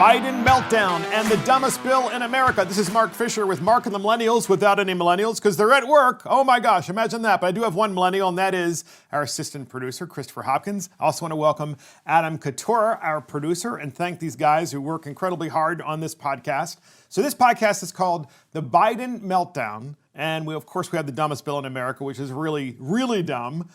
Biden meltdown and the dumbest bill in America. This is Mark Fisher with Mark and the Millennials without any millennials because they're at work. Oh my gosh, imagine that. But I do have one millennial, and that is our assistant producer, Christopher Hopkins. I also want to welcome Adam Couture, our producer, and thank these guys who work incredibly hard on this podcast. So this podcast is called The Biden Meltdown. And we have the dumbest bill in America, which is really, really dumb.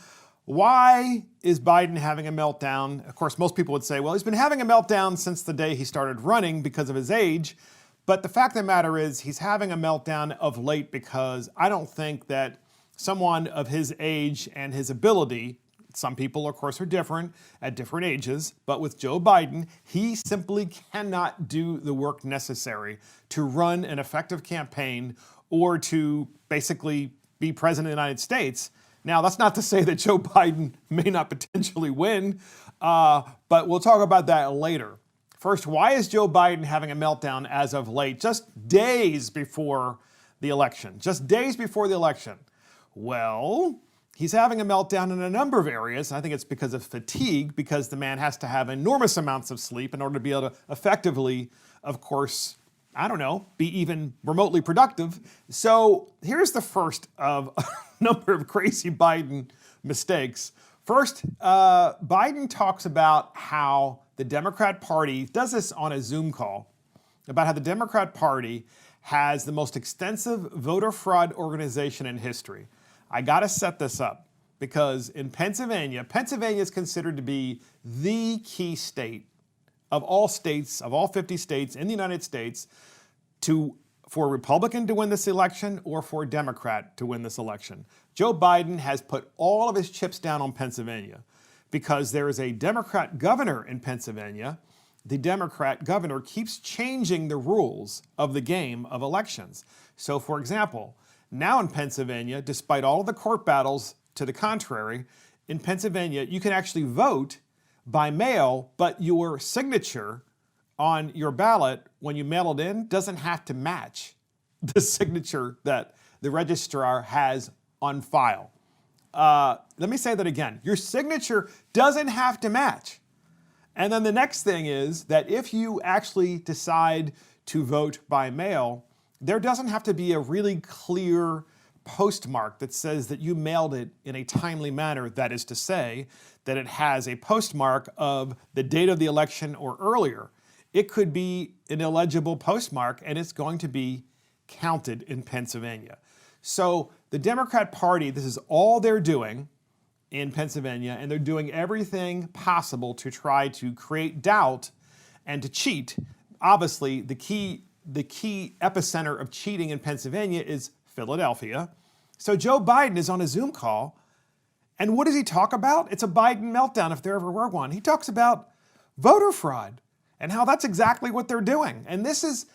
Why is Biden having a meltdown? Of course, most people would say, well, he's been having a meltdown since the day he started running because of his age. But the fact of the matter is he's having a meltdown of late because I don't think that someone of his age and his ability, some people, of course, are different at different ages, but with Joe Biden, he simply cannot do the work necessary to run an effective campaign or to basically be president of the United States. Now, that's not to say that Joe Biden may not potentially win, but we'll talk about that later. First, why is Joe Biden having a meltdown as of late, just days before the election? Just days before the election. Well, he's having a meltdown in a number of areas. I think it's because of fatigue, because the man has to have enormous amounts of sleep in order to be able to effectively, of course, be even remotely productive. So here's the first of a number of crazy Biden mistakes. First, Biden talks about how the Democrat Party does this on a Zoom call, about how the Democrat Party has the most extensive voter fraud organization in history. I got to set this up because in Pennsylvania is considered to be the key state of all 50 states in the United States for a Republican to win this election or for a Democrat to win this election. Joe Biden has put all of his chips down on Pennsylvania because there is a Democrat governor in Pennsylvania. The Democrat governor keeps changing the rules of the game of elections. So, for example, now in Pennsylvania, despite all of the court battles to the contrary, in Pennsylvania, you can actually vote by mail, but your signature on your ballot, when you mail it in, doesn't have to match the signature that the registrar has on file. Let me say that again. Your signature doesn't have to match. And then the next thing is that if you actually decide to vote by mail, there doesn't have to be a really clear postmark that says that you mailed it in a timely manner. That is to say that it has a postmark of the date of the election or earlier. It could be an illegible postmark, and it's going to be counted in Pennsylvania. So the Democrat Party, this is all they're doing in Pennsylvania, and they're doing everything possible to try to create doubt and to cheat. Obviously, the key epicenter of cheating in Pennsylvania is Philadelphia. So Joe Biden is on a Zoom call, and what does he talk about? It's a Biden meltdown if there ever were one. He talks about voter fraud and how that's exactly what they're doing. And this is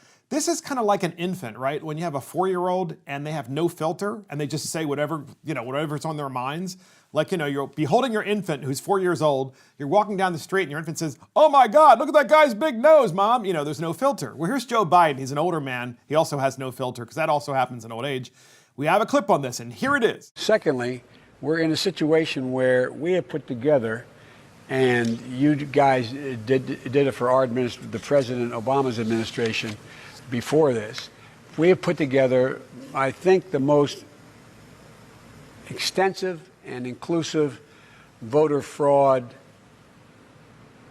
kind of like an infant, right? When you have a 4-year-old and they have no filter and they just say whatever's on their minds. Like, you'll be holding your infant who's 4 years old. You're walking down the street and your infant says, "Oh my God, look at that guy's big nose, Mom." There's no filter. Well, here's Joe Biden. He's an older man. He also has no filter because that also happens in old age. We have a clip on this, and here it is. Secondly, we're in a situation where we have put together, and you guys did it for our the President Obama's administration before this. We have put together, I think, the most extensive and inclusive voter fraud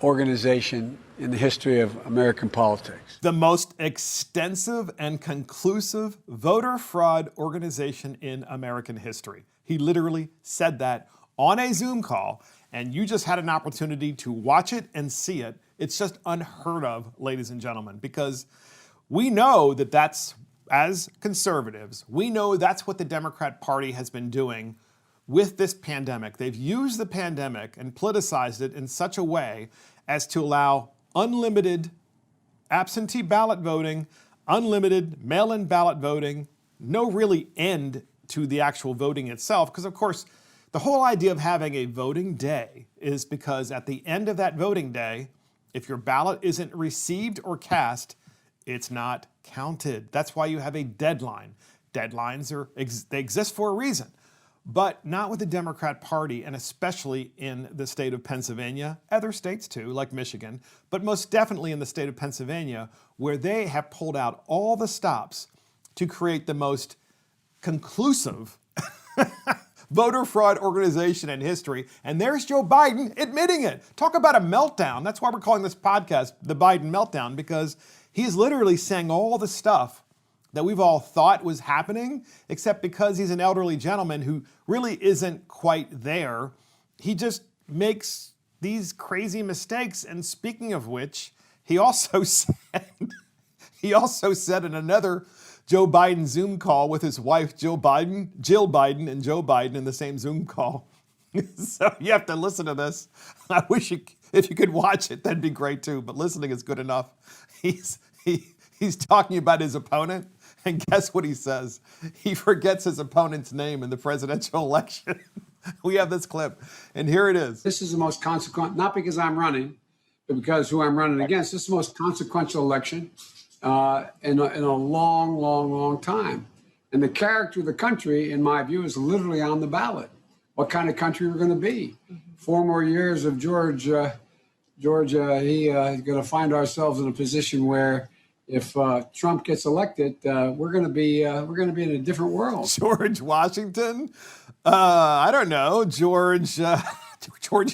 organization in the history of American politics. The most extensive and conclusive voter fraud organization in American history. He literally said that on a Zoom call, and you just had an opportunity to watch it and see it. It's just unheard of, ladies and gentlemen, because we know that that's, as conservatives, we know that's what the Democrat Party has been doing with this pandemic. They've used the pandemic and politicized it in such a way as to allow unlimited absentee ballot voting, unlimited mail-in ballot voting, no really end to the actual voting itself. Because, of course, the whole idea of having a voting day is because at the end of that voting day, if your ballot isn't received or cast, it's not counted. That's why you have a deadline. Deadlines they exist for a reason. but not with the Democrat Party, and especially in the state of Pennsylvania, other states too, like Michigan, but most definitely in the state of Pennsylvania, where they have pulled out all the stops to create the most conclusive voter fraud organization in history. And there's Joe Biden admitting it. Talk about a meltdown. That's why we're calling this podcast the Biden Meltdown, because he's literally saying all the stuff that we've all thought was happening, except because he's an elderly gentleman who really isn't quite there. He just makes these crazy mistakes. And speaking of which, he also said in another Joe Biden Zoom call with his wife, Jill Biden, and Joe Biden in the same Zoom call. So you have to listen to this. I wish if you could watch it, that'd be great too, but listening is good enough. He's talking about his opponent, and guess what he says? He forgets his opponent's name in the presidential election. We have this clip, and here it is. This is the most consequential, not because I'm running, but because who I'm running against. This is the most consequential election in a long time. And the character of the country, in my view, is literally on the ballot. What kind of country we're going to be? 4 more years of George, he's going to find ourselves in a position where if Trump gets elected, we're going to be in a different world. George Washington? I don't know. George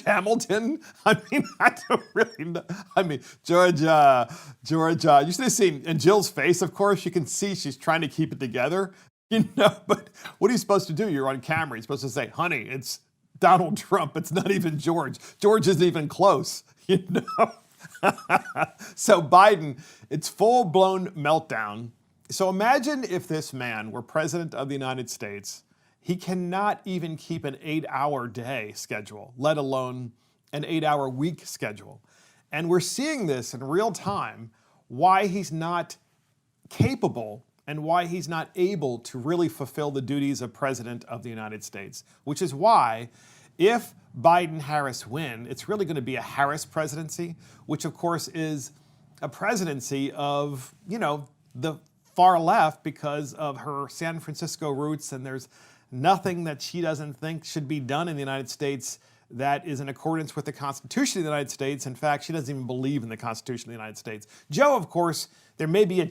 Hamilton? I mean, I don't really know. I mean, George, you should have seen, in Jill's face, of course, you can see she's trying to keep it together, but what are you supposed to do? You're on camera. You're supposed to say, honey, it's Donald Trump. It's not even George. George isn't even close, So Biden, it's full-blown meltdown. So imagine if this man were president of the United States. He cannot even keep an 8-hour day schedule, let alone an 8-hour week schedule. And we're seeing this in real time, why he's not capable and why he's not able to really fulfill the duties of president of the United States, which is why if Biden-Harris win, it's really going to be a Harris presidency, which of course is a presidency of, the far left because of her San Francisco roots, and there's nothing that she doesn't think should be done in the United States that is in accordance with the Constitution of the United States. In fact, she doesn't even believe in the Constitution of the United States. Joe, of course, there may be a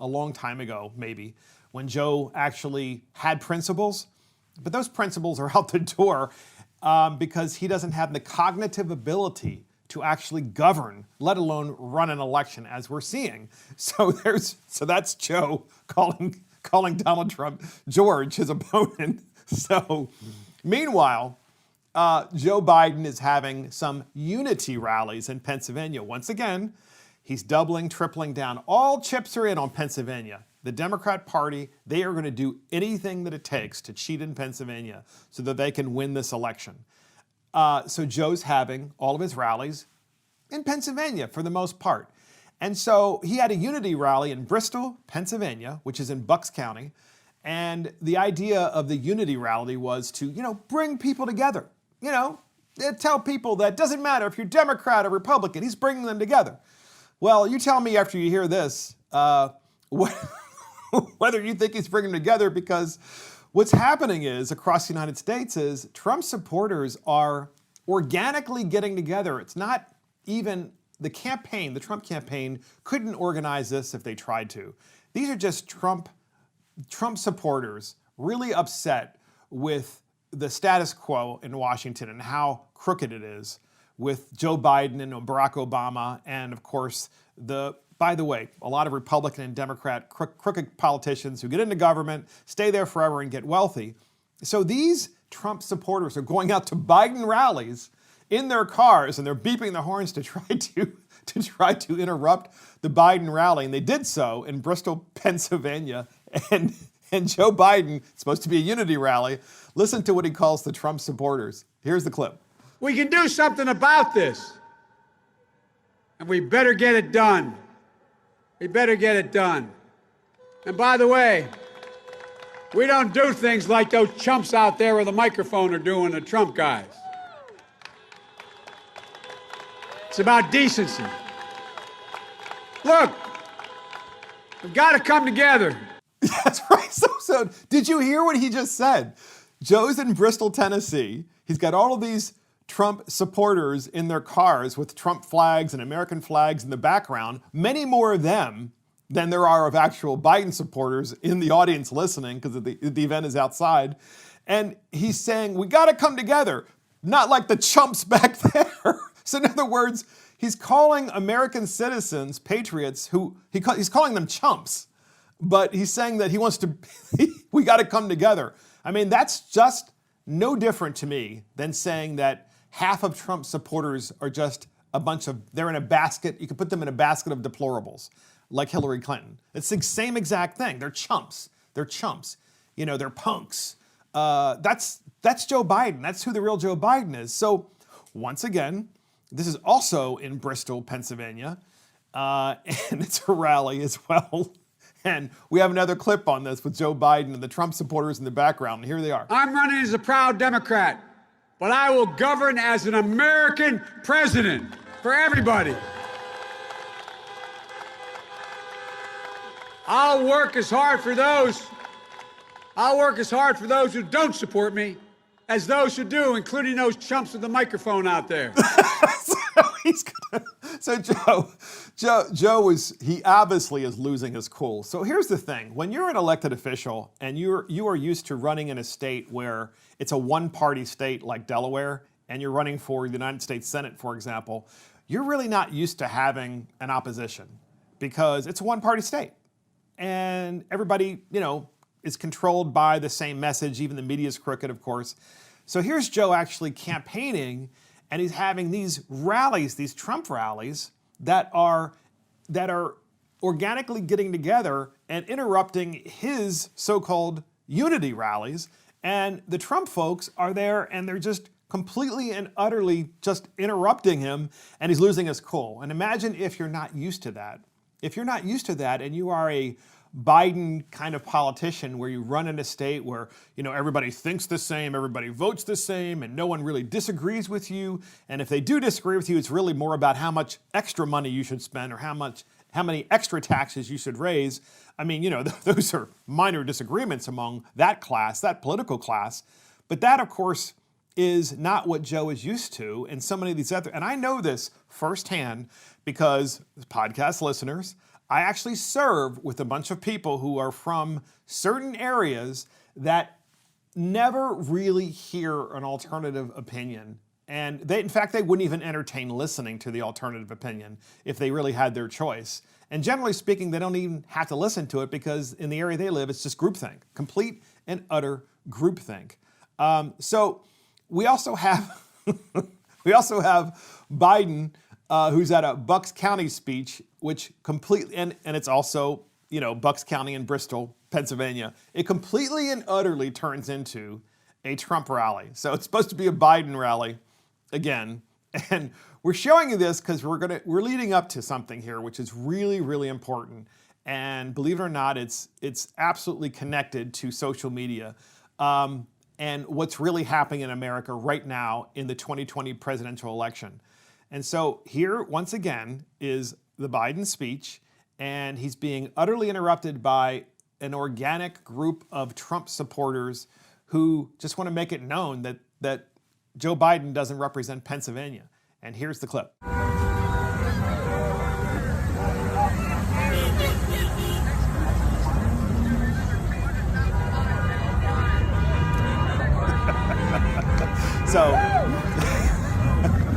long time ago, maybe, when Joe actually had principles, but those principles are out the door because he doesn't have the cognitive ability to actually govern, let alone run an election, as we're seeing. So that's Joe calling Donald Trump George, his opponent. So meanwhile, Joe Biden is having some unity rallies in Pennsylvania. Once again, he's doubling, tripling down. All chips are in on Pennsylvania. The Democrat Party, they are going to do anything that it takes to cheat in Pennsylvania so that they can win this election. So Joe's having all of his rallies in Pennsylvania for the most part. And so he had a unity rally in Bristol, Pennsylvania, which is in Bucks County. And the idea of the unity rally was to, bring people together. Tell people that it doesn't matter if you're Democrat or Republican, he's bringing them together. Well, you tell me after you hear this whether you think he's bringing them together, because what's happening is across the United States is Trump supporters are organically getting together. It's not even the Trump campaign couldn't organize this if they tried to. These are just Trump supporters really upset with the status quo in Washington and how crooked it is with Joe Biden and Barack Obama, and of course, by the way, a lot of Republican and Democrat crooked politicians who get into government, stay there forever, and get wealthy. So these Trump supporters are going out to Biden rallies in their cars, and they're beeping the horns to try to interrupt the Biden rally, and they did so in Bristol, Pennsylvania, and Joe Biden, it's supposed to be a unity rally. Listen to what he calls the Trump supporters. Here's the clip. We can do something about this, and we better get it done. We better get it done. And by the way, we don't do things like those chumps out there with a microphone are doing, the Trump guys. It's about decency. Look, we've got to come together. That's right. So did you hear what he just said? Joe's in Bristol, Tennessee. He's got all of these Trump supporters in their cars with Trump flags and American flags in the background, many more of them than there are of actual Biden supporters in the audience listening because the event is outside. And he's saying, we got to come together, not like the chumps back there. So in other words, he's calling American citizens, patriots, he's calling them chumps, but he's saying that he wants to, we got to come together. I mean, that's just no different to me than saying that half of Trump supporters are just they're in a basket. You could put them in a basket of deplorables, like Hillary Clinton. It's the same exact thing. They're chumps. They're chumps. You know, they're punks. That's Joe Biden. That's who the real Joe Biden is. So once again, this is also in Bristol, Pennsylvania, and it's a rally as well. And we have another clip on this with Joe Biden and the Trump supporters in the background. And here they are. I'm running as a proud Democrat, but I will govern as an American president for everybody. I'll work as hard for those who don't support me as those who do, including those chumps with the microphone out there. So Joe he obviously is losing his cool. So here's the thing. When you're an elected official and you are used to running in a state where it's a one-party state like Delaware, and you're running for the United States Senate, for example, you're really not used to having an opposition because it's a one-party state. And everybody, is controlled by the same message. Even the media is crooked, of course. So here's Joe actually campaigning, and he's having these rallies, these Trump rallies, that are organically getting together and interrupting his so-called unity rallies. And the Trump folks are there, and they're just completely and utterly just interrupting him, and he's losing his cool. And imagine if you're not used to that. If you're not used to that and you are a Biden kind of politician where you run in a state where, everybody thinks the same, everybody votes the same, and no one really disagrees with you. And if they do disagree with you, it's really more about how much extra money you should spend or how many extra taxes you should raise. I mean, those are minor disagreements among that class, that political class. But that, of course, is not what Joe is used to. And so many of these and I know this firsthand because podcast listeners, I actually serve with a bunch of people who are from certain areas that never really hear an alternative opinion. And in fact, they wouldn't even entertain listening to the alternative opinion if they really had their choice. And generally speaking, they don't even have to listen to it because in the area they live, it's just groupthink, complete and utter groupthink. So we also have Biden, who's at a Bucks County speech, which completely, and it's also, Bucks County in Bristol, Pennsylvania. It completely and utterly turns into a Trump rally. So it's supposed to be a Biden rally again. And we're showing you this because we're leading up to something here, which is really, really important. And believe it or not, it's absolutely connected to social media. And what's really happening in America right now in the 2020 presidential election. And so here, once again, is the Biden speech, and he's being utterly interrupted by an organic group of Trump supporters who just want to make it known that Joe Biden doesn't represent Pennsylvania. And here's the clip.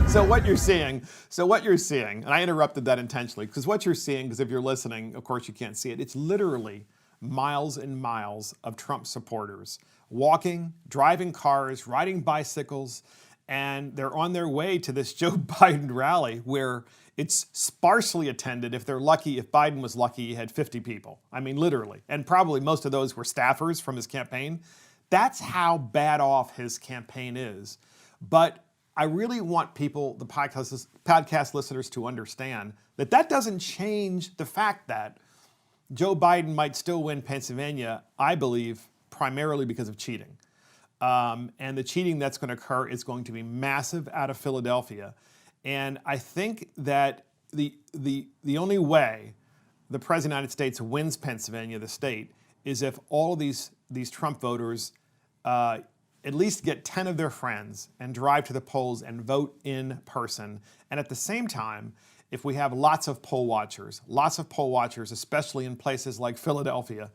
So what you're seeing, and I interrupted that intentionally, because what you're seeing, because if you're listening, of course you can't see it, it's literally miles and miles of Trump supporters walking, driving cars, riding bicycles, and they're on their way to this Joe Biden rally where it's sparsely attended. If Biden was lucky, he had 50 people. I mean, literally. And probably most of those were staffers from his campaign. That's how bad off his campaign is. But I really want people, the podcast listeners, to understand that doesn't change the fact that Joe Biden might still win Pennsylvania, I believe, primarily because of cheating. And the cheating that's going to occur is going to be massive out of Philadelphia. And I think that the only way the President of the United States wins Pennsylvania, the state, is if all of these Trump voters at least get 10 of their friends and drive to the polls and vote in person. And at the same time, if we have lots of poll watchers, especially in places like Philadelphia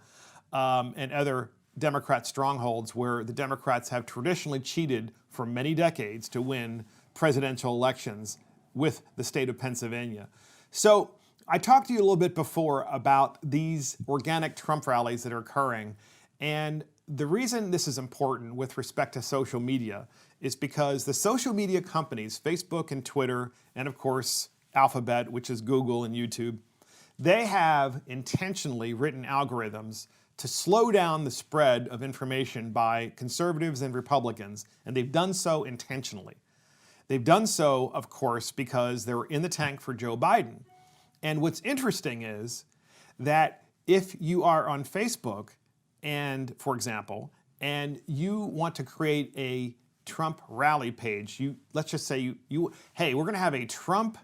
and other Democrat strongholds where the Democrats have traditionally cheated for many decades to win presidential elections with the state of Pennsylvania. So I talked to you a little bit before about these organic Trump rallies that are occurring. And the reason this is important with respect to social media is because the social media companies, Facebook and Twitter, and of course, Alphabet, which is Google and YouTube, they have intentionally written algorithms to slow down the spread of information by conservatives and Republicans, and they've done so intentionally. They've done so, of course, because they're in the tank for Joe Biden. And what's interesting is that if you are on Facebook, and for example, and you want to create a Trump rally page, let's just say hey, we're going to have a Trump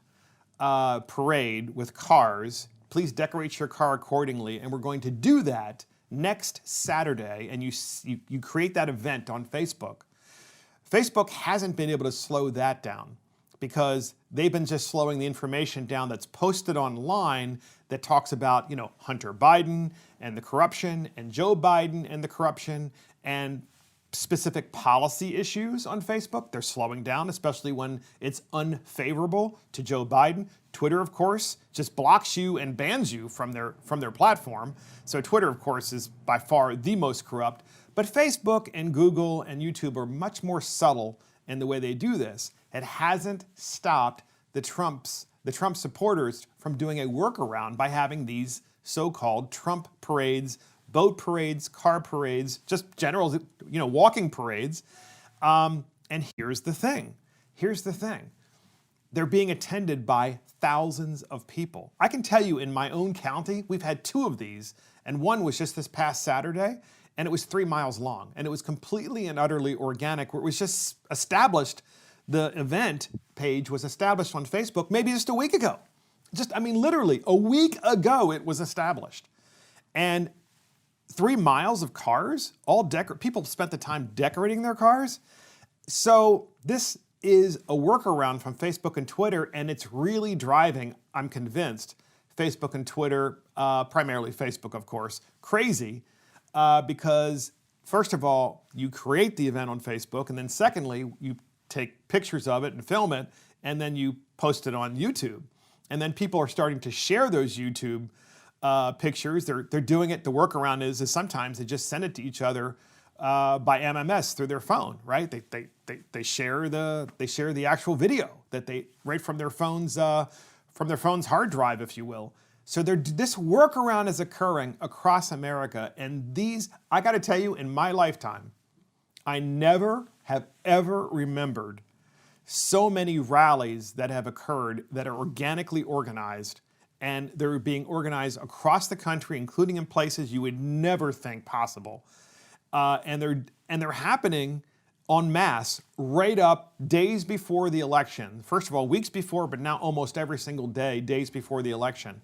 parade with cars. Please decorate your car accordingly, and we're going to do that next Saturday. And you create that event on Facebook. Facebook hasn't been able to slow that down because they've been just slowing the information down that's posted online that talks about, Hunter Biden and the corruption and Joe Biden and the corruption and specific policy issues on Facebook. They're slowing down, especially when it's unfavorable to Joe Biden. Twitter, of course, just blocks you and bans you from their platform. So Twitter, of course, is by far the most corrupt. But Facebook and Google and YouTube are much more subtle in the way they do this. It hasn't stopped the Trump supporters from doing a workaround by having these so-called Trump parades, boat parades, car parades, just general, walking parades. And here's the thing. They're being attended by thousands of people. I can tell you in my own county, we've had 2 of these, and one was just this past Saturday, and it was 3 miles long, and it was completely and utterly organic, where it was just established. The event page was established on Facebook maybe just a week ago. Literally a week ago it was established. And 3 miles of cars, people spent the time decorating their cars. So this is a workaround from Facebook and Twitter, and it's really driving, I'm convinced, Facebook and Twitter, primarily Facebook, of course, crazy, because first of all, you create the event on Facebook, and then secondly, you take pictures of it and film it, and then you post it on YouTube. And then people are starting to share those YouTube pictures. They're doing it. The workaround is sometimes they just send it to each other by MMS through their phone, right? They share the actual video that they right from their phone's hard drive, if you will. So this workaround is occurring across America, and I got to tell you, in my lifetime, I never have ever remembered so many rallies that have occurred that are organically organized, and they're being organized across the country, including in places you would never think possible. And they're happening en masse right up days before the election. First of all, weeks before, but now almost every single day, days before the election.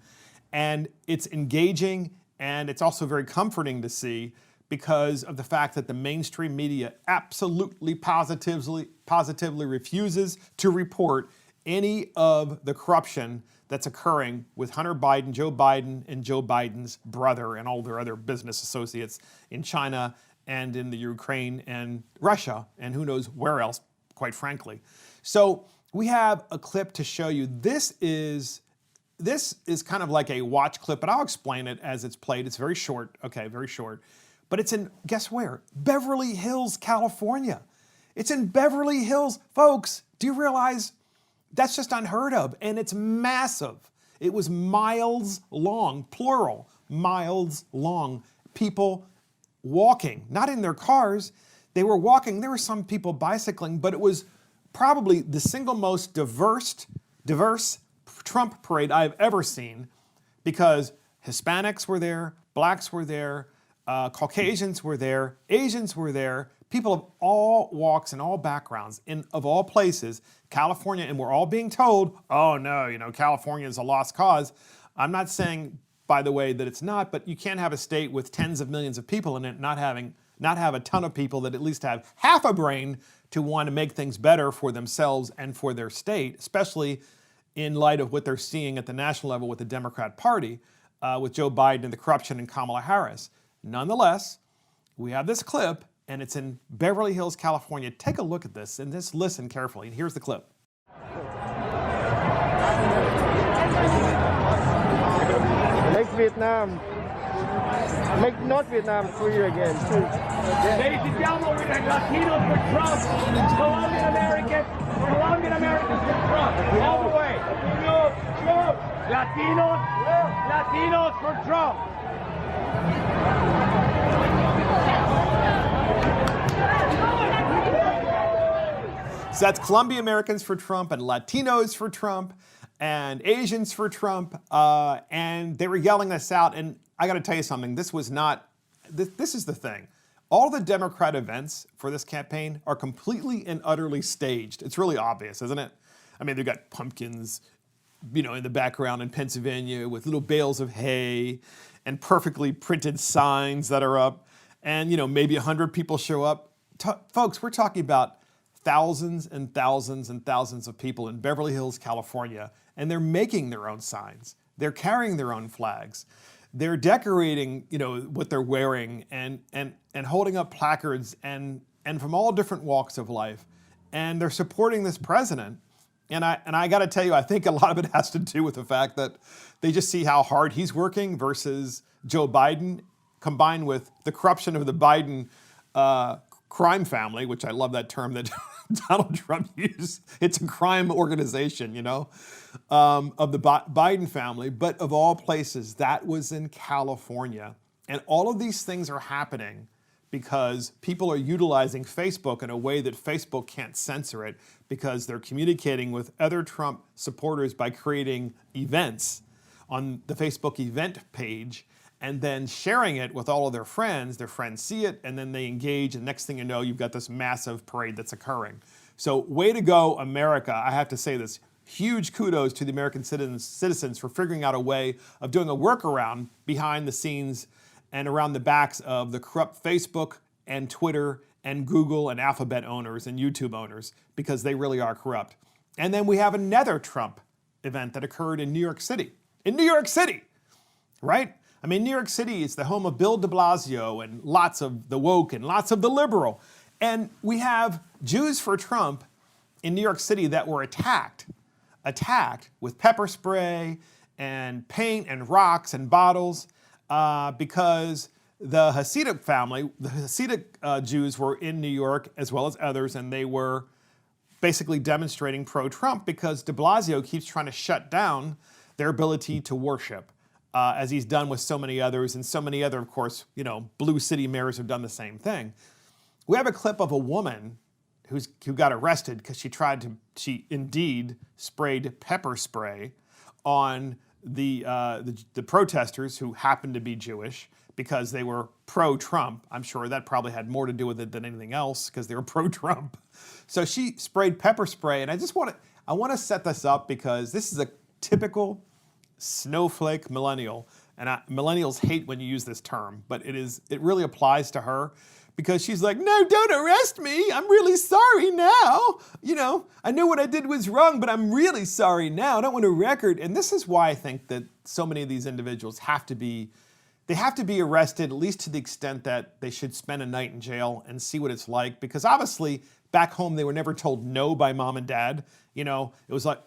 And it's engaging, and it's also very comforting to see because of the fact that the mainstream media absolutely, positively refuses to report any of the corruption that's occurring with Hunter Biden, Joe Biden, and Joe Biden's brother and all their other business associates in China and in the Ukraine and Russia and who knows where else, quite frankly. So we have a clip to show you. This is kind of like a watch clip, but I'll explain it as it's played. It's very short, very short. But it's in, guess where? Beverly Hills, California. It's in Beverly Hills. Folks, do you realize that's just unheard of? And it's massive. It was miles long, plural, miles long. People walking, not in their cars. They were walking. There were some people bicycling, but it was probably the single most diverse Trump parade I've ever seen because Hispanics were there, blacks were there, Caucasians were there, Asians were there, people of all walks and all backgrounds, of all places, California, and we're all being told, oh no, California is a lost cause. I'm not saying, by the way, that it's not, but you can't have a state with tens of millions of people in it not having not have a ton of people that at least have half a brain to want to make things better for themselves and for their state, especially in light of what they're seeing at the national level with the Democrat Party, with Joe Biden and the corruption and Kamala Harris. Nonetheless, we have this clip, and it's in Beverly Hills, California. Take a look at this and just listen carefully. Here's the clip. Make Vietnam, make North Vietnam free again, too. Ladies and gentlemen, we got Latinos for Trump, Colombian Americans for Trump, all the way. Latinos for Trump. So that's Colombian Americans for Trump and Latinos for Trump and Asians for Trump, and they were yelling this out. And I got to tell you something. This was not. This is the thing. All the Democrat events for this campaign are completely and utterly staged. It's really obvious, isn't it? I mean, they've got pumpkins, in the background in Pennsylvania with little bales of hay and perfectly printed signs that are up, and maybe 100 people show up. Folks, we're talking about thousands and thousands and thousands of people in Beverly Hills, California, and they're making their own signs. They're carrying their own flags. They're decorating, what they're wearing and holding up placards and from all different walks of life. And they're supporting this president. And I got to tell you, I think a lot of it has to do with the fact that they just see how hard he's working versus Joe Biden, combined with the corruption of the Biden crime family, which I love that term that Donald Trump used. It's a crime organization, of the Biden family. But of all places, that was in California. And all of these things are happening because people are utilizing Facebook in a way that Facebook can't censor it, because they're communicating with other Trump supporters by creating events on the Facebook event page and then sharing it with all of their friends. Their friends see it, and then they engage, and next thing you know, you've got this massive parade that's occurring. So way to go, America. I have to say this. Huge kudos to the American citizens for figuring out a way of doing a workaround behind the scenes and around the backs of the corrupt Facebook and Twitter and Google and Alphabet owners and YouTube owners, because they really are corrupt. And then we have another Trump event that occurred in New York City. In New York City, right? I mean, New York City is the home of Bill de Blasio and lots of the woke and lots of the liberal. And we have Jews for Trump in New York City that were attacked with pepper spray and paint and rocks and bottles because the Hasidic family, the Hasidic Jews were in New York as well as others, and they were basically demonstrating pro-Trump because de Blasio keeps trying to shut down their ability to worship, as he's done with so many others, and so many other, of course, blue city mayors have done the same thing. We have a clip of a woman who got arrested because she indeed sprayed pepper spray on the protesters who happened to be Jewish because they were pro-Trump. I'm sure that probably had more to do with it than anything else because they were pro-Trump. So she sprayed pepper spray, and I want to set this up because this is a typical snowflake millennial, and millennials hate when you use this term, but it really applies to her. Because she's like, no, don't arrest me. I'm really sorry now. I know what I did was wrong, but I'm really sorry now. I don't want a record. And this is why I think that so many of these individuals have to be arrested, at least to the extent that they should spend a night in jail and see what it's like. Because obviously, back home, they were never told no by mom and dad. It was like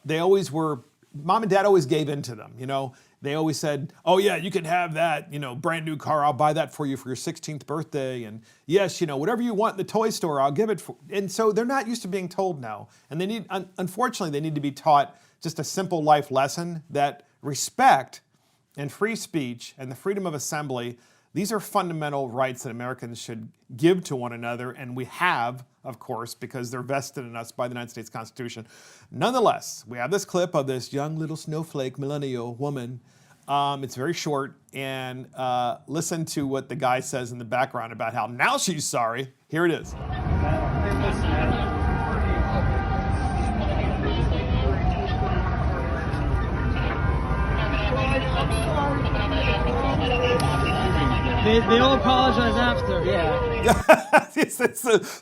mom and dad always gave in to them, They always said, oh yeah, you can have that, brand new car. I'll buy that for you for your 16th birthday. And yes, whatever you want in the toy store, I'll give it for. And so they're not used to being told no. And unfortunately, they need to be taught just a simple life lesson that respect and free speech and the freedom of assembly, these are fundamental rights that Americans should give to one another. And we have, of course, because they're vested in us by the United States Constitution. Nonetheless, we have this clip of this young little snowflake millennial woman. It's very short. And listen to what the guy says in the background about how now she's sorry. Here it is. They all apologize after, yeah.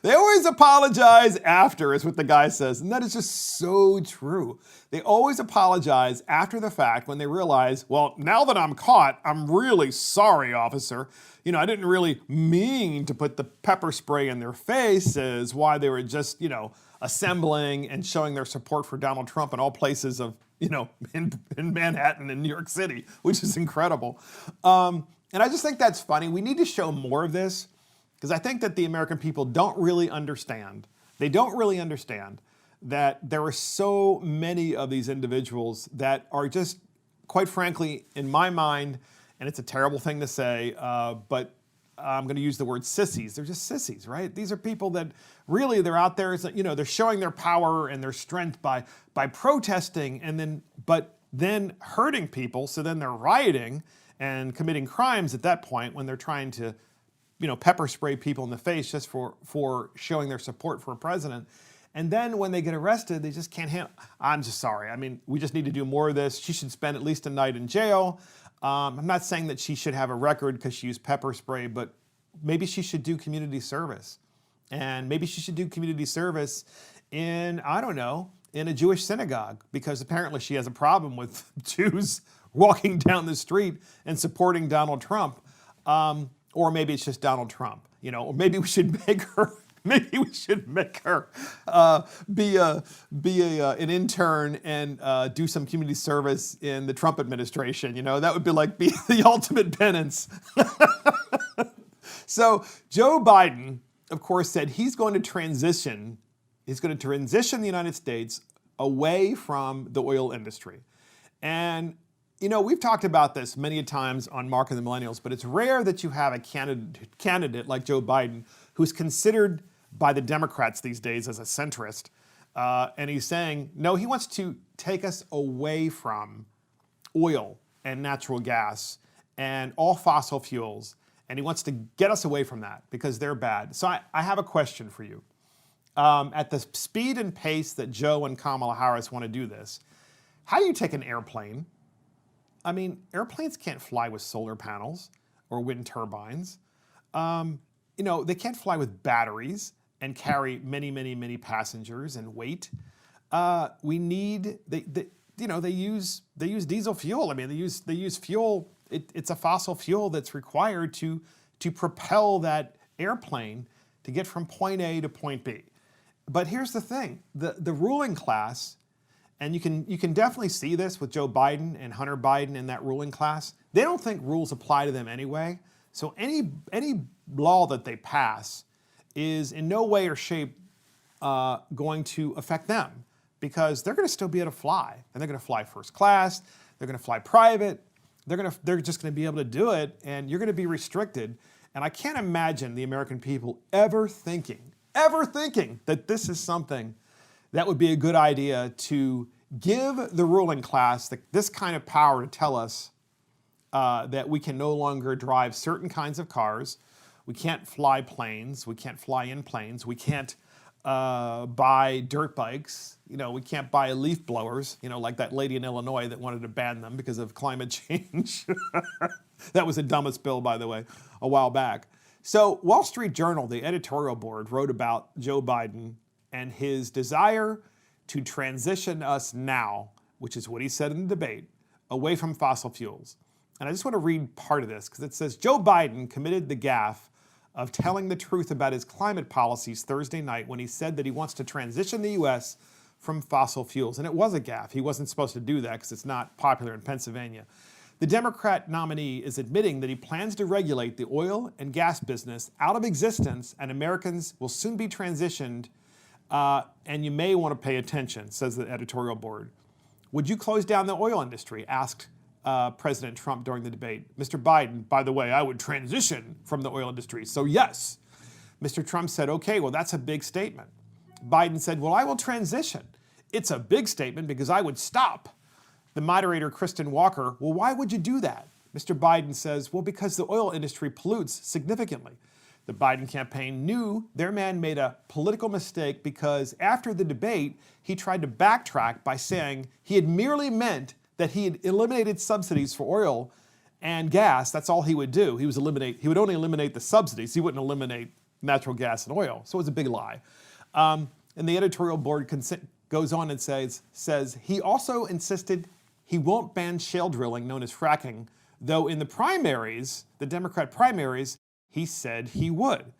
They always apologize after, is what the guy says. And that is just so true. They always apologize after the fact when they realize, well, now that I'm caught, I'm really sorry, officer. You know, I didn't really mean to put the pepper spray in their faces while they were just, you know, assembling and showing their support for Donald Trump in all places of, you know, in Manhattan and New York City, which is incredible. And I just think that's funny. We need to show more of this because I think that the American people don't really understand. They don't really understand that there are so many of these individuals that are just, quite frankly, in my mind, and it's a terrible thing to say, but I'm going to use the word sissies. They're just sissies, right? These are people that really they're out there, you know, they're showing their power and their strength by protesting but then hurting people. So then they're rioting and committing crimes at that point when they're trying to, you know, pepper spray people in the face just for showing their support for a president. And then when they get arrested, they just can't handle. I'm just sorry. I mean, we just need to do more of this. She should spend at least a night in jail. I'm not saying that she should have a record because she used pepper spray, but maybe she should do community service. And maybe she should do community service in, I don't know, in a Jewish synagogue, because apparently she has a problem with Jews walking down the street and supporting Donald Trump. Or maybe it's just Donald Trump, you know, or maybe we should make her be an intern and do some community service in the Trump administration. You know, that would be the ultimate penance. So Joe Biden, of course, said he's going to transition the United States away from the oil industry. And, you know, we've talked about this many times on Mark and the Millennials, but it's rare that you have a candidate like Joe Biden who's considered by the Democrats these days as a centrist. And he's saying, no, he wants to take us away from oil and natural gas and all fossil fuels. And he wants to get us away from that because they're bad. So I have a question for you. At the speed and pace that Joe and Kamala Harris want to do this, how do you take an airplane? I mean, airplanes can't fly with solar panels or wind turbines. You know, they can't fly with batteries and carry many, many, many passengers and weight. They use diesel fuel. I mean, they use fuel. It's a fossil fuel that's required to propel that airplane to get from point A to point B. But here's the thing: the ruling class, and you can definitely see this with Joe Biden and Hunter Biden in that ruling class. They don't think rules apply to them anyway. So any law that they pass is in no way or shape going to affect them, because they're going to still be able to fly, and they're going to fly first class. They're going to fly private. They're just going to be able to do it, and you're going to be restricted. And I can't imagine the American people ever thinking that this is something that would be a good idea to give the ruling class this kind of power to tell us that we can no longer drive certain kinds of cars. We can't fly planes. We can't fly in planes. We can't buy dirt bikes. You know, we can't buy leaf blowers, you know, like that lady in Illinois that wanted to ban them because of climate change. That was the dumbest bill, by the way, a while back. So Wall Street Journal, the editorial board, wrote about Joe Biden and his desire to transition us now, which is what he said in the debate, away from fossil fuels. And I just want to read part of this because it says, Joe Biden committed the gaffe of telling the truth about his climate policies Thursday night when he said that he wants to transition the U.S. from fossil fuels. And it was a gaffe. He wasn't supposed to do that because it's not popular in Pennsylvania. The Democrat nominee is admitting that he plans to regulate the oil and gas business out of existence, and Americans will soon be transitioned, and you may want to pay attention, says the editorial board. Would you close down the oil industry? Asked President Trump during the debate. Mr. Biden, by the way, I would transition from the oil industry, so yes. Mr. Trump said, okay, well, that's a big statement. Biden said, well, I will transition. It's a big statement because I would stop. The moderator, Kristen Walker, well, why would you do that? Mr. Biden says, well, because the oil industry pollutes significantly. The Biden campaign knew their man made a political mistake because after the debate, he tried to backtrack by saying he had merely meant that he had eliminated subsidies for oil and gas, that's all he would do. He would only eliminate the subsidies. He wouldn't eliminate natural gas and oil. So it was a big lie. And the editorial board goes on and says he also insisted he won't ban shale drilling, known as fracking, though in the primaries, the Democrat primaries, he said he would.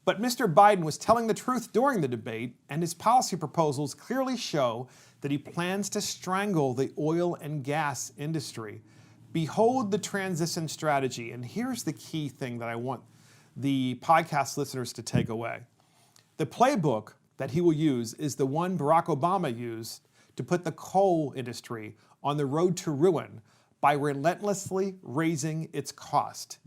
But Mr. Biden was telling the truth during the debate, and his policy proposals clearly show that he plans to strangle the oil and gas industry. Behold the transition strategy. And here's the key thing that I want the podcast listeners to take away. The playbook that he will use is the one Barack Obama used to put the coal industry on the road to ruin by relentlessly raising its cost.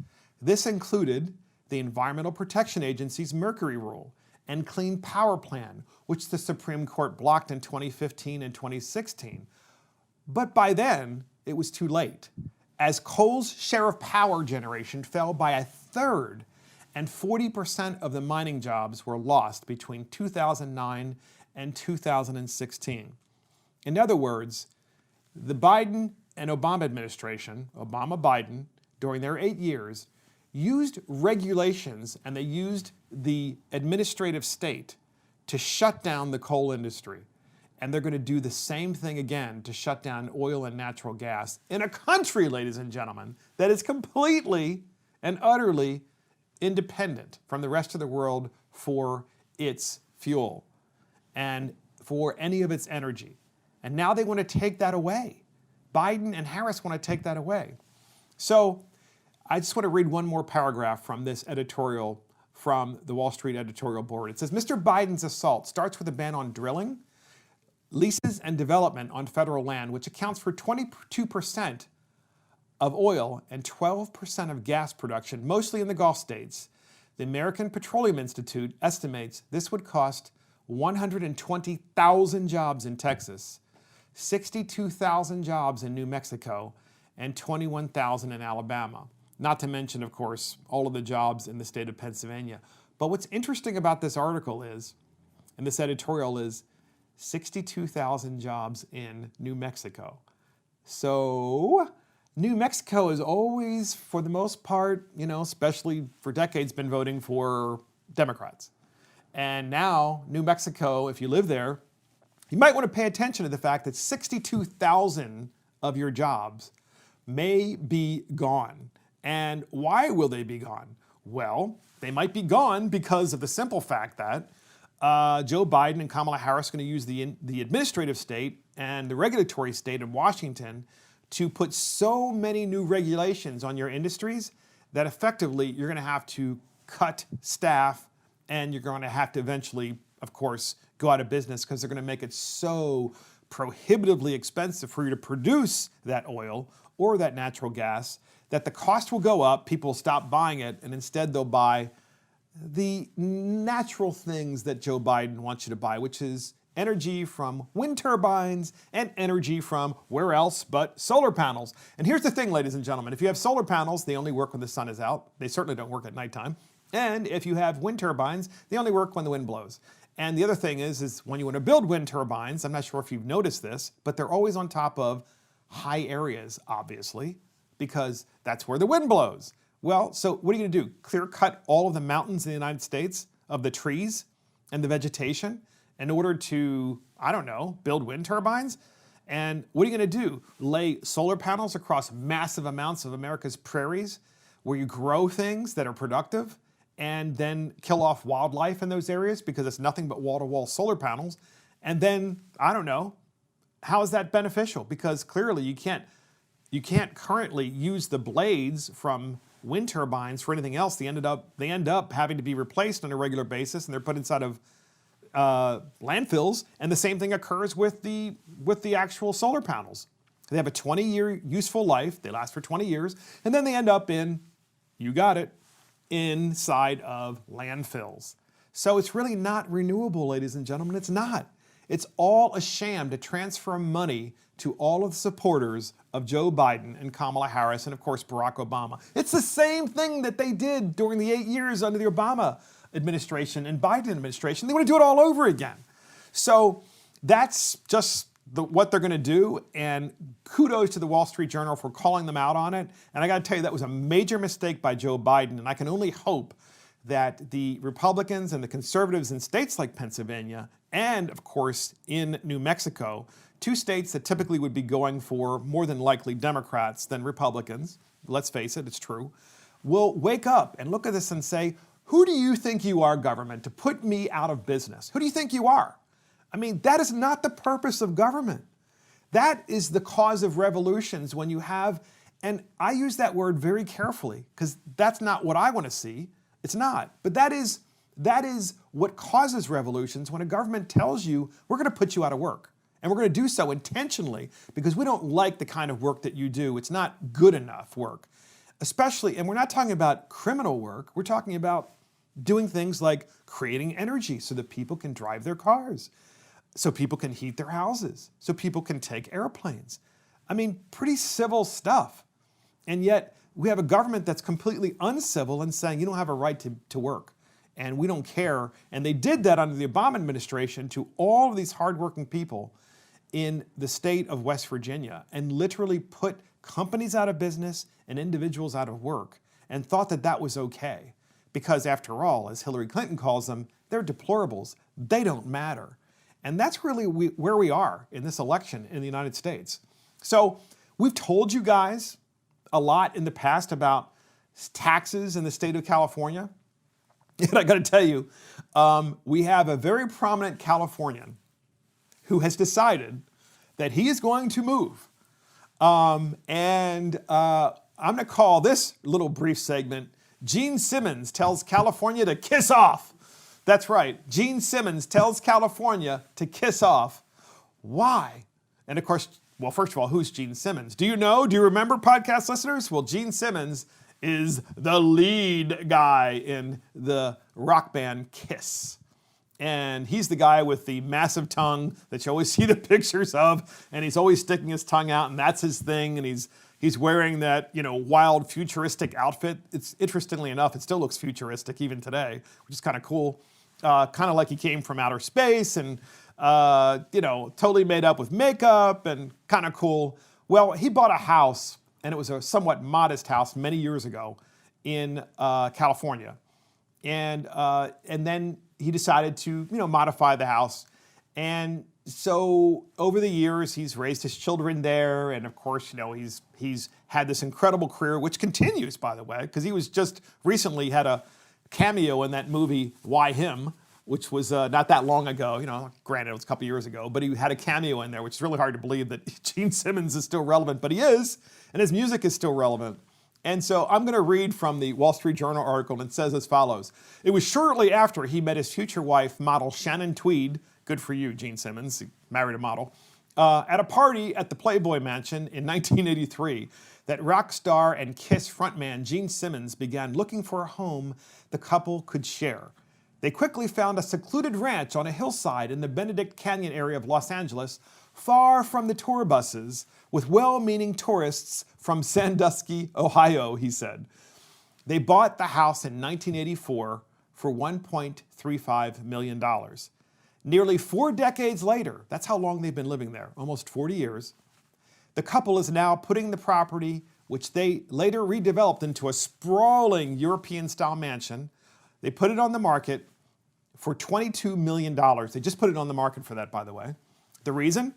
This included the Environmental Protection Agency's Mercury Rule and Clean Power Plan, which the Supreme Court blocked in 2015 and 2016. But by then, it was too late, as coal's share of power generation fell by a third, and 40% of the mining jobs were lost between 2009 and 2016. In other words, the Biden and Obama administration, Obama-Biden, during their 8 years, used regulations and they used the administrative state to shut down the coal industry. And they're going to do the same thing again to shut down oil and natural gas in a country, ladies and gentlemen, that is completely and utterly independent from the rest of the world for its fuel and for any of its energy. And now they want to take that away. Biden and Harris want to take that away. So I just want to read one more paragraph from this editorial from the Wall Street editorial board. It says, Mr. Biden's assault starts with a ban on drilling, leases, and development on federal land, which accounts for 22% of oil and 12% of gas production, mostly in the Gulf states. The American Petroleum Institute estimates this would cost 120,000 jobs in Texas, 62,000 jobs in New Mexico, and 21,000 in Alabama. Not to mention, of course, all of the jobs in the state of Pennsylvania. But what's interesting about this article is, and this editorial is, 62,000 jobs in New Mexico. So New Mexico has always, for the most part, especially for decades, been voting for Democrats. And now New Mexico, if you live there, you might want to pay attention to the fact that 62,000 of your jobs may be gone. And why will they be gone? Well, they might be gone because of the simple fact that Joe Biden and Kamala Harris are going to use the administrative state and the regulatory state in Washington to put so many new regulations on your industries that effectively you're going to have to cut staff and you're going to have to eventually, of course, go out of business because they're going to make it so prohibitively expensive for you to produce that oil or that natural gas that the cost will go up, people will stop buying it, and instead they'll buy the natural things that Joe Biden wants you to buy, which is energy from wind turbines and energy from where else but solar panels. And here's the thing, ladies and gentlemen, if you have solar panels, they only work when the sun is out. They certainly don't work at nighttime. And if you have wind turbines, they only work when the wind blows. And the other thing is when you want to build wind turbines, I'm not sure if you've noticed this, but they're always on top of high areas, obviously, because that's where the wind blows. Well, so what are you going to do? Clear cut all of the mountains in the United States of the trees and the vegetation in order to, I don't know, build wind turbines? And what are you going to do? Lay solar panels across massive amounts of America's prairies where you grow things that are productive and then kill off wildlife in those areas because it's nothing but wall-to-wall solar panels. And then, I don't know, how is that beneficial? Because clearly you can't currently use the blades from wind turbines for anything else. They end up having to be replaced on a regular basis, and they're put inside of landfills. And the same thing occurs with the actual solar panels. They have a 20-year useful life. They last for 20 years, and then they end up in, you got it, inside of landfills. So it's really not renewable, ladies and gentlemen. It's not. It's all a sham to transfer money to all of the supporters of Joe Biden and Kamala Harris and, of course, Barack Obama. It's the same thing that they did during the 8 years under the Obama administration and Biden administration. They want to do it all over again. So that's just what they're going to do, and kudos to the Wall Street Journal for calling them out on it. And I got to tell you, that was a major mistake by Joe Biden, and I can only hope that the Republicans and the conservatives in states like Pennsylvania and, of course, in New Mexico, two states that typically would be going for more than likely Democrats than Republicans, let's face it, it's true, will wake up and look at this and say, who do you think you are, government, to put me out of business? Who do you think you are? I mean, that is not the purpose of government. That is the cause of revolutions when you have, and I use that word very carefully because that's not what I want to see. It's not. But that is what causes revolutions when a government tells you, we're going to put you out of work. And we're going to do so intentionally because we don't like the kind of work that you do. It's not good enough work. Especially, and we're not talking about criminal work. We're talking about doing things like creating energy so that people can drive their cars, so people can heat their houses, so people can take airplanes. I mean, pretty civil stuff. And yet we have a government that's completely uncivil and saying you don't have a right to work. And we don't care. And they did that under the Obama administration to all of these hardworking people in the state of West Virginia and literally put companies out of business and individuals out of work and thought that that was okay. Because after all, as Hillary Clinton calls them, they're deplorables. They don't matter. And that's really where we are in this election in the United States. So we've told you guys a lot in the past about taxes in the state of California. And I got to tell you, we have a very prominent Californian who has decided that he is going to move. I'm going to call this little brief segment, Gene Simmons tells California to kiss off. That's right. Gene Simmons tells California to kiss off. Why? And of course, well, first of all, who's Gene Simmons? Do you know? Do you remember, podcast listeners? Well, Gene Simmons is the lead guy in the rock band Kiss. And he's the guy with the massive tongue that you always see the pictures of, and he's always sticking his tongue out, and that's his thing, and he's wearing that, wild futuristic outfit. It's interestingly enough, it still looks futuristic even today, which is kind of cool. Kind of like he came from outer space and, totally made up with makeup and kind of cool. Well, he bought a house, and it was a somewhat modest house many years ago in California. And then he decided to, modify the house. And so over the years, he's raised his children there. And of course, he's had this incredible career, which continues, by the way, because he was just recently had a cameo in that movie, Why Him, which was not that long ago. Granted, it was a couple years ago, but he had a cameo in there, which is really hard to believe that Gene Simmons is still relevant, but he is, and his music is still relevant. And so I'm going to read from the Wall Street Journal article, and it says as follows. It was shortly after he met his future wife, model Shannon Tweed, good for you, Gene Simmons, he married a model, at a party at the Playboy Mansion in 1983 that rock star and Kiss frontman Gene Simmons began looking for a home the couple could share. They quickly found a secluded ranch on a hillside in the Benedict Canyon area of Los Angeles, far from the tour buses, with well-meaning tourists from Sandusky, Ohio, he said. They bought the house in 1984 for $1.35 million. Nearly 4 decades later, that's how long they've been living there, almost 40 years, the couple is now putting the property, which they later redeveloped into a sprawling European-style mansion, they put it on the market for $22 million. They just put it on the market for that, by the way. The reason?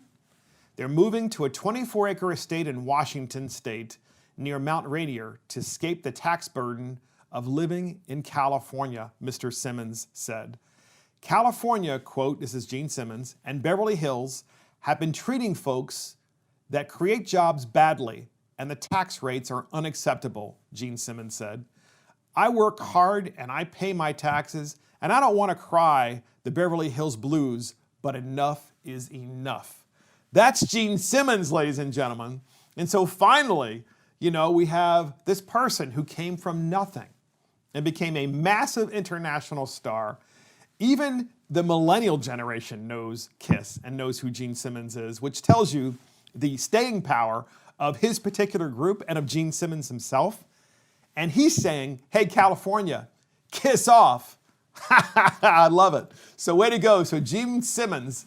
They're moving to a 24-acre estate in Washington state near Mount Rainier to escape the tax burden of living in California, Mr. Simmons said. California, quote, this is Gene Simmons, and Beverly Hills have been treating folks that create jobs badly, and the tax rates are unacceptable, Gene Simmons said. I work hard and I pay my taxes, and I don't want to cry the Beverly Hills blues, but enough is enough. That's Gene Simmons, ladies and gentlemen. And so finally, we have this person who came from nothing and became a massive international star. Even the millennial generation knows Kiss and knows who Gene Simmons is, which tells you the staying power of his particular group and of Gene Simmons himself. And he's saying, hey, California, kiss off. I love it. So way to go. So Gene Simmons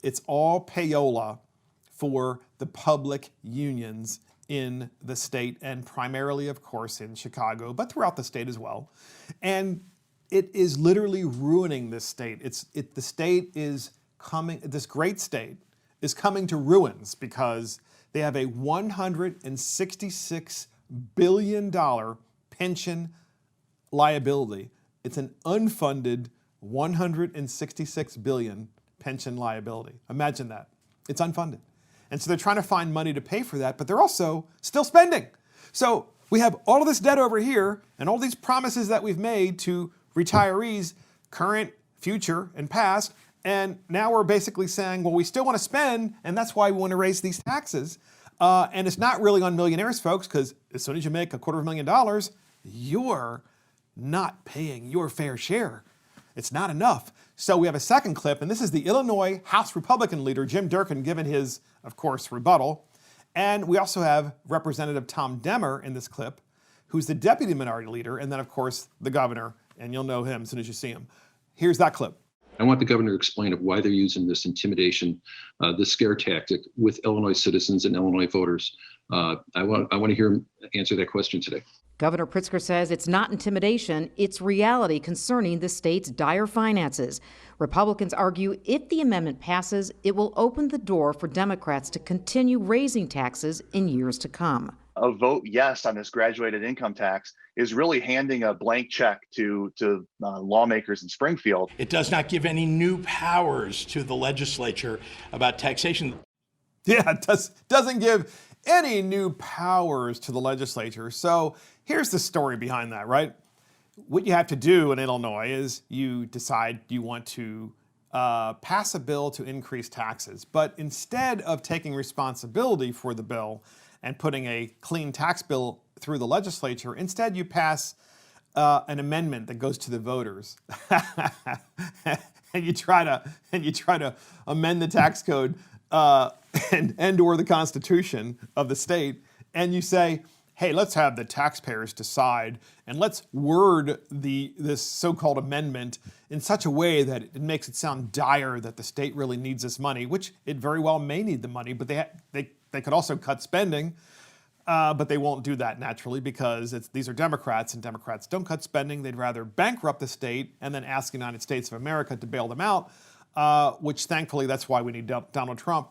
it's all payola for the public unions in the state, and primarily, of course, in Chicago, but throughout the state as well. And it is literally ruining this state. The state is coming, this great state is coming to ruins because they have a $166 billion pension liability. It's an unfunded $166 billion pension liability. Imagine that. It's unfunded. And so they're trying to find money to pay for that, but they're also still spending. So we have all of this debt over here and all these promises that we've made to retirees, current, future, and past, and now we're basically saying, well, we still want to spend, and that's why we want to raise these taxes. And it's not really on millionaires, folks, because as soon as you make $250,000, you're not paying your fair share. It's not enough. So we have a second clip, and this is the Illinois House Republican leader, Jim Durkin, giving his, of course, rebuttal. And we also have Representative Tom Demmer in this clip, who's the deputy minority leader, and then, of course, the governor, and you'll know him as soon as you see him. Here's that clip. I want the governor to explain why they're using this intimidation, this scare tactic with Illinois citizens and Illinois voters. I want to hear him answer that question today. Governor Pritzker says it's not intimidation, it's reality concerning the state's dire finances. Republicans argue if the amendment passes, it will open the door for Democrats to continue raising taxes in years to come. A vote yes on this graduated income tax is really handing a blank check to lawmakers in Springfield. It does not give any new powers to the legislature about taxation. Yeah, it doesn't give any new powers to the legislature. So here's the story behind that, right? What you have to do in Illinois is you decide you want to pass a bill to increase taxes. But instead of taking responsibility for the bill and putting a clean tax bill through the legislature, instead you pass an amendment that goes to the voters. and you try to amend the tax code and or the Constitution of the state, and you say, hey, let's have the taxpayers decide, and let's word this so-called amendment in such a way that it makes it sound dire that the state really needs this money, which it very well may need the money, but they could also cut spending, but they won't do that naturally because these are Democrats, and Democrats don't cut spending. They'd rather bankrupt the state and then ask the United States of America to bail them out, which thankfully that's why we need Donald Trump.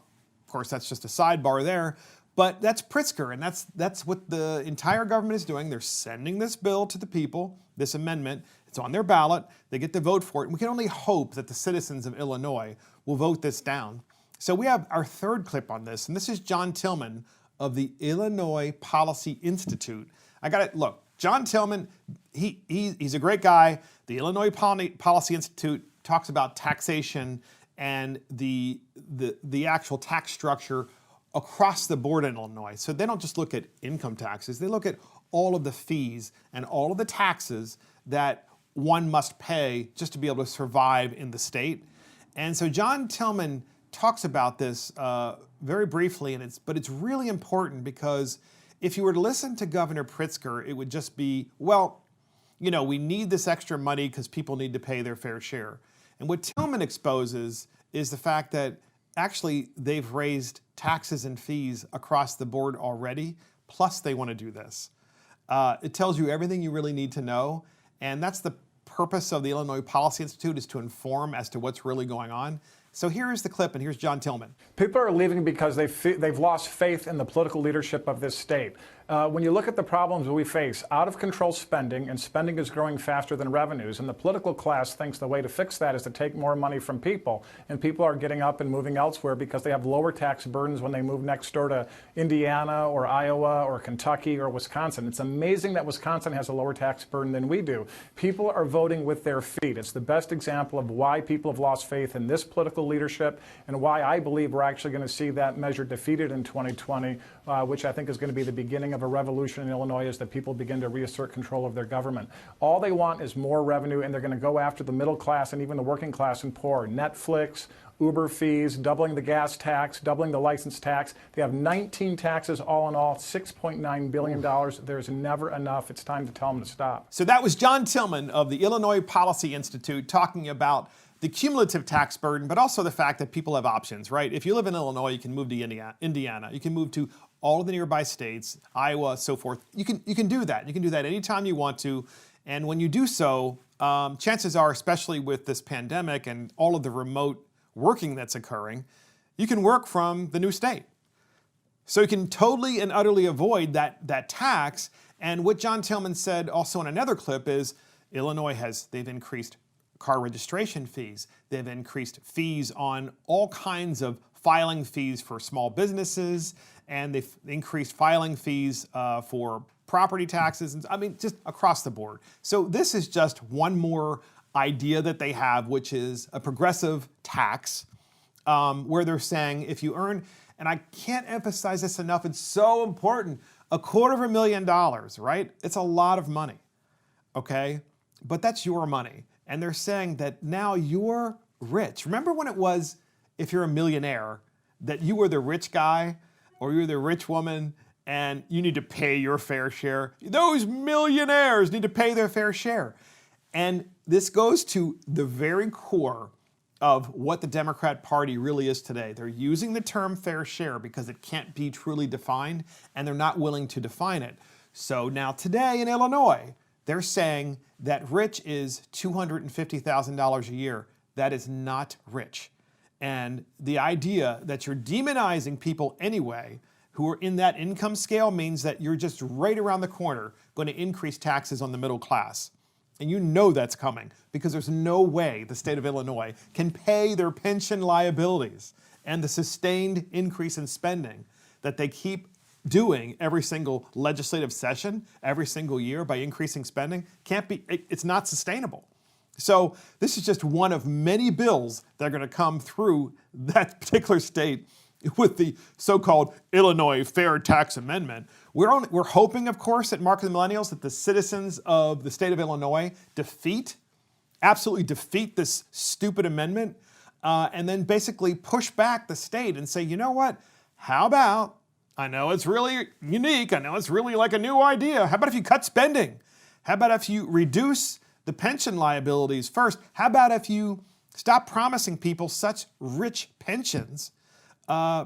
Of course, that's just a sidebar there. But that's Pritzker, and that's what the entire government is doing. They're sending this bill to the people, this amendment. It's on their ballot. They get to vote for it. And we can only hope that the citizens of Illinois will vote this down. So we have our third clip on this, and this is John Tillman of the Illinois Policy Institute. I got it. Look, John Tillman, he's a great guy. The Illinois Policy Institute talks about taxation and the actual tax structure across the board in Illinois. So they don't just look at income taxes, they look at all of the fees and all of the taxes that one must pay just to be able to survive in the state. And so John Tillman talks about this very briefly, but it's really important because if you were to listen to Governor Pritzker, it would just be, well, you know, we need this extra money because people need to pay their fair share. And what Tillman exposes is the fact that actually they've raised taxes and fees across the board already, plus they want to do this. It tells you everything you really need to know, and that's the purpose of the Illinois Policy Institute, is to inform as to what's really going on. So here is the clip, and here's John Tillman. People are leaving because they've lost faith in the political leadership of this state. When you look at the problems we face, out-of-control spending, and spending is growing faster than revenues, and the political class thinks the way to fix that is to take more money from people, and people are getting up and moving elsewhere because they have lower tax burdens when they move next door to Indiana or Iowa or Kentucky or Wisconsin. It's amazing that Wisconsin has a lower tax burden than we do. People are voting with their feet. It's the best example of why people have lost faith in this political leadership and why I believe we're actually going to see that measure defeated in 2020, which I think is going to be the beginning of a revolution in Illinois as that people begin to reassert control of their government. All they want is more revenue, and they're going to go after the middle class and even the working class and poor. Netflix, Uber fees, doubling the gas tax, doubling the license tax. They have 19 taxes all in all, $6.9 billion. There's never enough. It's time to tell them to stop. So that was John Tillman of the Illinois Policy Institute talking about the cumulative tax burden, but also the fact that people have options, right? If you live in Illinois, you can move to Indiana. You can move to all of the nearby states, Iowa, so forth. You can do that. You can do that anytime you want to. And when you do so, chances are, especially with this pandemic and all of the remote working that's occurring, you can work from the new state. So you can totally and utterly avoid that tax. And what John Tillman said also in another clip is Illinois they've increased car registration fees. They've increased fees on all kinds of filing fees for small businesses, and they've increased filing fees for property taxes, and I mean, just across the board. So this is just one more idea that they have, which is a progressive tax, where they're saying if you earn, and I can't emphasize this enough, it's so important, $250,000, right? It's a lot of money, okay? But that's your money. And they're saying that now you're rich. Remember when it was, if you're a millionaire, that you were the rich guy or you're the rich woman and you need to pay your fair share? Those millionaires need to pay their fair share. And this goes to the very core of what the Democrat Party really is today. They're using the term fair share because it can't be truly defined, and they're not willing to define it. So now today in Illinois, they're saying that rich is $250,000 a year. That is not rich. And the idea that you're demonizing people anyway who are in that income scale means that you're just right around the corner going to increase taxes on the middle class. And you know that's coming because there's no way the state of Illinois can pay their pension liabilities and the sustained increase in spending that they keep doing every single legislative session, every single year by increasing spending. It's not sustainable. So this is just one of many bills that are going to come through that particular state with the so-called Illinois Fair Tax Amendment. We're hoping, of course, at Mark and the Millennials that the citizens of the state of Illinois absolutely defeat this stupid amendment, and then basically push back the state and say, you know what, how about, I know it's really unique, I know it's really like a new idea, how about if you cut spending? How about if you reduce the pension liabilities first? How about if you stop promising people such rich pensions?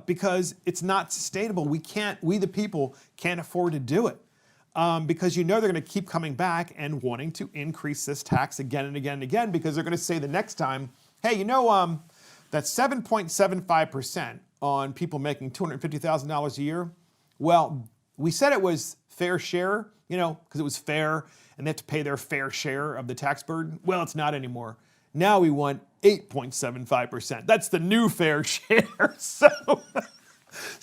Because it's not sustainable. We the people can't afford to do it. Because you know they're going to keep coming back and wanting to increase this tax again and again and again, because they're going to say the next time, hey, you know, that's 7.75% on people making $250,000 a year. Well, we said it was fair share, you know, because it was fair and they have to pay their fair share of the tax burden. Well, it's not anymore. Now we want 8.75%. That's the new fair share.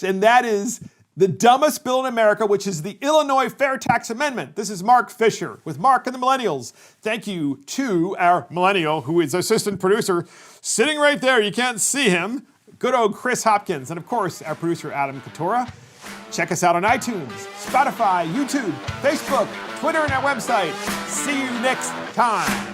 And that is the dumbest bill in America, which is the Illinois Fair Tax Amendment. This is Mark Fisher with Mark and the Millennials. Thank you to our millennial, who is assistant producer, sitting right there. You can't see him. Good old Chris Hopkins. And of course, our producer, Adam Katora. Check us out on iTunes, Spotify, YouTube, Facebook, Twitter, and our website. See you next time.